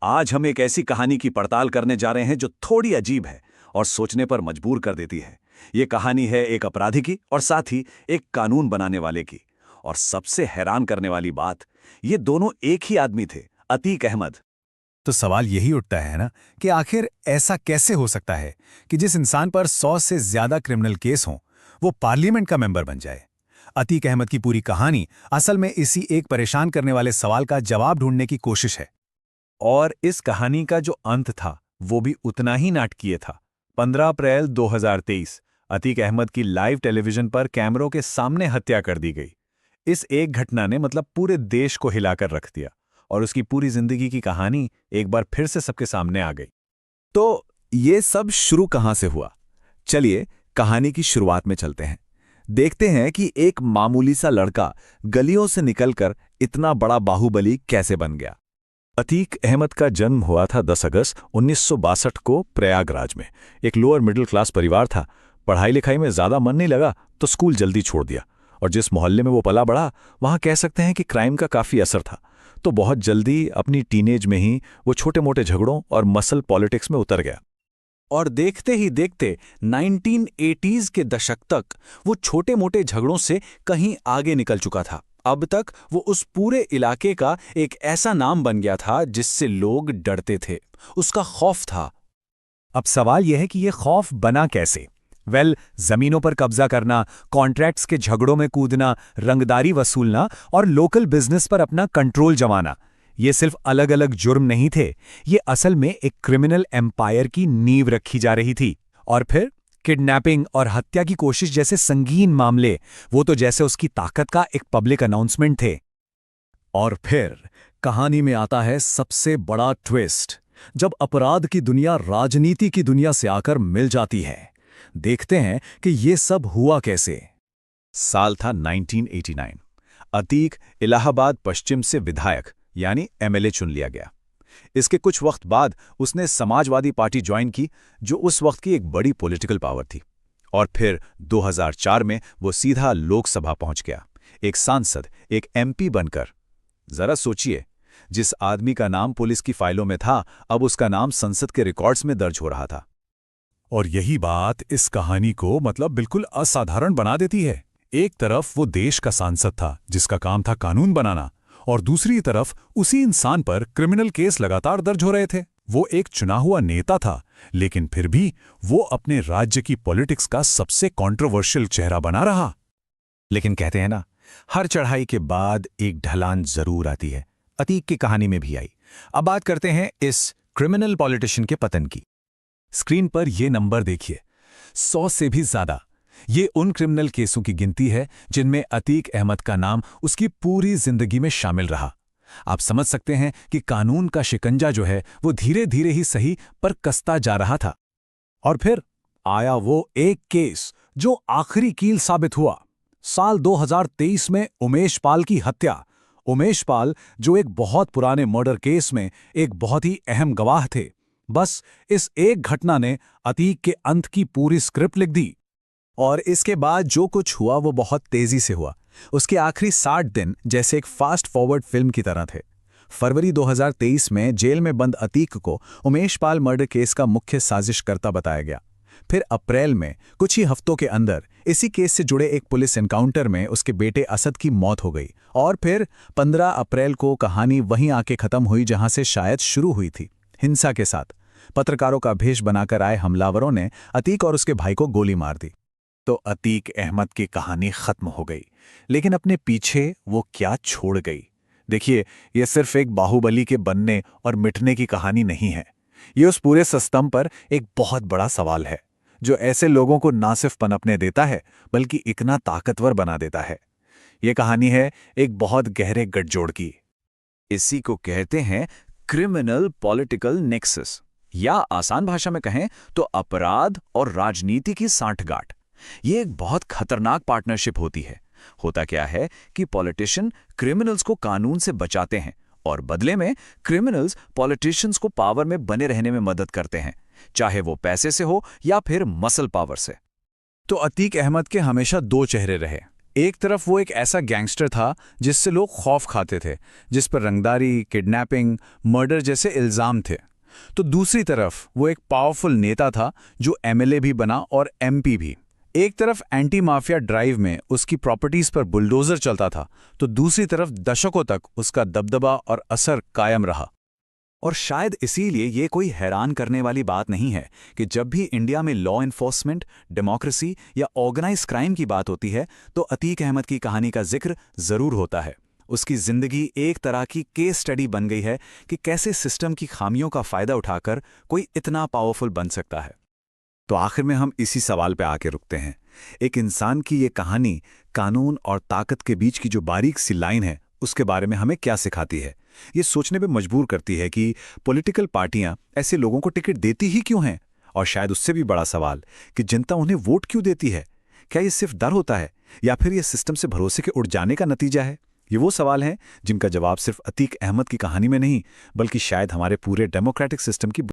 आज हम एक ऐसी कहानी की पड़ताल करने जा रहे हैं जो थोड़ी अजीब है और सोचने पर मजबूर कर देती है। ये कहानी है एक अपराधी की और साथ ही एक कानून बनाने वाले की। और सबसे हैरान करने वाली बात, ये दोनों एक ही आदमी थे, अतीक अहमद। तो सवाल यही उठता है ना कि आखिर ऐसा कैसे हो सकता है कि जिस इंसान पर 100 से ज्यादा क्रिमिनल केस हों, वो पार्लियामेंट का मेंबर बन जाए। अतीक अहमद की पूरी कहानी असल में इसी एक परेशान करने वाले सवाल का जवाब ढूंढने की कोशिश है। और इस कहानी का जो अंत था वो भी उतना ही नाटकीय था। 15 अप्रैल 2023 अतीक अहमद की लाइव टेलीविजन पर कैमरों के सामने हत्या कर दी गई। इस एक घटना ने मतलब पूरे देश को हिलाकर रख दिया और उसकी पूरी जिंदगी की कहानी एक बार फिर से सबके सामने आ गई। तो ये सब शुरू कहां से हुआ? चलिए कहानी की शुरुआत में चलते हैं। देखते हैं कि एक मामूली सा लड़का गलियों से निकलकर इतना बड़ा बाहुबली कैसे बन गया। अतीक अहमद का जन्म हुआ था 10 अगस्त 1962 को प्रयागराज में। एक लोअर मिडिल क्लास परिवार था। पढ़ाई लिखाई में ज़्यादा मन नहीं लगा तो स्कूल जल्दी छोड़ दिया। और जिस मोहल्ले में वो पला बड़ा वहाँ कह सकते हैं कि क्राइम का काफ़ी असर था। तो बहुत जल्दी अपनी टीनेज में ही वो छोटे मोटे झगड़ों और मसल पॉलिटिक्स में उतर गया। और देखते ही देखते 1980s के दशक तक वो छोटे मोटे झगड़ों से कहीं आगे निकल चुका था। अब तक वो उस पूरे इलाके का एक ऐसा नाम बन गया था जिससे लोग डरते थे, उसका खौफ था। अब सवाल यह है कि यह खौफ बना कैसे? जमीनों पर कब्जा करना, कॉन्ट्रैक्ट्स के झगड़ों में कूदना, रंगदारी वसूलना और लोकल बिजनेस पर अपना कंट्रोल जमाना, ये सिर्फ अलग अलग जुर्म नहीं थे, ये असल में एक क्रिमिनल एम्पायर की नींव रखी जा रही थी। और फिर किडनैपिंग और हत्या की कोशिश जैसे संगीन मामले, वो तो जैसे उसकी ताकत का एक पब्लिक अनाउंसमेंट थे। और फिर कहानी में आता है सबसे बड़ा ट्विस्ट, जब अपराध की दुनिया राजनीति की दुनिया से आकर मिल जाती है। देखते हैं कि ये सब हुआ कैसे। साल था 1989। अतीक इलाहाबाद पश्चिम से विधायक यानी एमएलए चुन लिया गया। इसके कुछ वक्त बाद उसने समाजवादी पार्टी ज्वाइन की, जो उस वक्त की एक बड़ी पॉलिटिकल पावर थी। और फिर 2004 में वो सीधा लोकसभा पहुंच गया, एक सांसद, एक एमपी बनकर। जरा सोचिए, जिस आदमी का नाम पुलिस की फाइलों में था, अब उसका नाम संसद के रिकॉर्ड्स में दर्ज हो रहा था। और यही बात इस कहानी को बिल्कुल असाधारण बना देती है। एक तरफ वो देश का सांसद था जिसका काम था कानून बनाना, और दूसरी तरफ उसी इंसान पर क्रिमिनल केस लगातार दर्ज हो रहे थे। वो एक चुना हुआ नेता था, लेकिन फिर भी वो अपने राज्य की पॉलिटिक्स का सबसे कंट्रोवर्शियल चेहरा बना रहा। लेकिन कहते हैं ना, हर चढ़ाई के बाद एक ढलान जरूर आती है। अतीक की कहानी में भी आई। अब बात करते हैं इस क्रिमिनल पॉलिटिशियन के पतन की। स्क्रीन पर ये नंबर देखिए, 100 से भी ज्यादा। ये उन क्रिमिनल केसों की गिनती है जिनमें अतीक अहमद का नाम उसकी पूरी जिंदगी में शामिल रहा। आप समझ सकते हैं कि कानून का शिकंजा जो है वो धीरे धीरे ही सही पर कसता जा रहा था। और फिर आया वो एक केस जो आखिरी कील साबित हुआ। साल 2023 में उमेश पाल की हत्या। उमेश पाल जो एक बहुत पुराने मर्डर केस में एक बहुत ही अहम गवाह थे। बस इस एक घटना ने अतीक के अंत की पूरी स्क्रिप्ट लिख दी। और इसके बाद जो कुछ हुआ वो बहुत तेजी से हुआ। उसके आखिरी 60 दिन जैसे एक फास्ट फॉरवर्ड फिल्म की तरह थे। फरवरी 2023 में जेल में बंद अतीक को उमेश पाल मर्डर केस का मुख्य साजिशकर्ता बताया गया। फिर अप्रैल में कुछ ही हफ्तों के अंदर इसी केस से जुड़े एक पुलिस एनकाउंटर में उसके बेटे असद की मौत हो गई। और फिर 15 अप्रैल को कहानी वहीं आके खत्म हुई जहां से शायद शुरू हुई थी, हिंसा के साथ। पत्रकारों का भेष बनाकर आए हमलावरों ने अतीक और उसके भाई को गोली मार दी। तो अतीक अहमद की कहानी खत्म हो गई, लेकिन अपने पीछे वो क्या छोड़ गई? देखिए, ये सिर्फ एक बाहुबली के बनने और मिटने की कहानी नहीं है। ये उस पूरे सिस्टम पर एक बहुत बड़ा सवाल है, जो ऐसे लोगों को ना सिर्फ पनपने देता है बल्कि इतना ताकतवर बना देता है। ये कहानी है एक बहुत गहरे गठजोड़ की। इसी को कहते हैं क्रिमिनल पॉलिटिकल नेक्सस, या आसान भाषा में कहें तो अपराध और राजनीति की सांठगांठ। ये एक बहुत खतरनाक पार्टनरशिप होती है। होता क्या है कि पॉलिटिशियन क्रिमिनल्स को कानून से बचाते हैं और बदले में क्रिमिनल्स पॉलिटिशियंस को पावर में बने रहने में मदद करते हैं, चाहे वो पैसे से हो या फिर मसल पावर से। तो अतीक अहमद के हमेशा दो चेहरे रहे। एक तरफ वो एक ऐसा गैंगस्टर था जिससे लोग खौफ खाते थे, जिस पर रंगदारी, किडनैपिंग, मर्डर जैसे इल्ज़ाम थे। तो दूसरी तरफ वो एक पावरफुल नेता था जो एमएलए भी बना और एमपी भी। एक तरफ एंटी माफिया ड्राइव में उसकी प्रॉपर्टीज पर बुलडोजर चलता था, तो दूसरी तरफ दशकों तक उसका दबदबा और असर कायम रहा। और शायद इसीलिए ये कोई हैरान करने वाली बात नहीं है कि जब भी इंडिया में लॉ एनफोर्समेंट, डेमोक्रेसी या ऑर्गेनाइज क्राइम की बात होती है तो अतीक अहमद की कहानी का जिक्र जरूर होता है। उसकी जिंदगी एक तरह की केस स्टडी बन गई है कि कैसे सिस्टम की खामियों का फायदा उठाकर कोई इतना पावरफुल बन सकता है। तो आखिर में हम इसी सवाल पे आके रुकते हैं। एक इंसान की ये कहानी कानून और ताकत के बीच की जो बारीक सी लाइन है उसके बारे में हमें क्या सिखाती है? ये सोचने पे मजबूर करती है कि पॉलिटिकल पार्टियां ऐसे लोगों को टिकट देती ही क्यों हैं? और शायद उससे भी बड़ा सवाल कि जनता उन्हें वोट क्यों देती है? क्या ये सिर्फ डर होता है या फिर ये सिस्टम से भरोसे के उड़ जाने का नतीजा है? ये वो सवाल हैं जिनका जवाब सिर्फ अतीक अहमद की कहानी में नहीं बल्कि शायद हमारे पूरे डेमोक्रेटिक सिस्टम की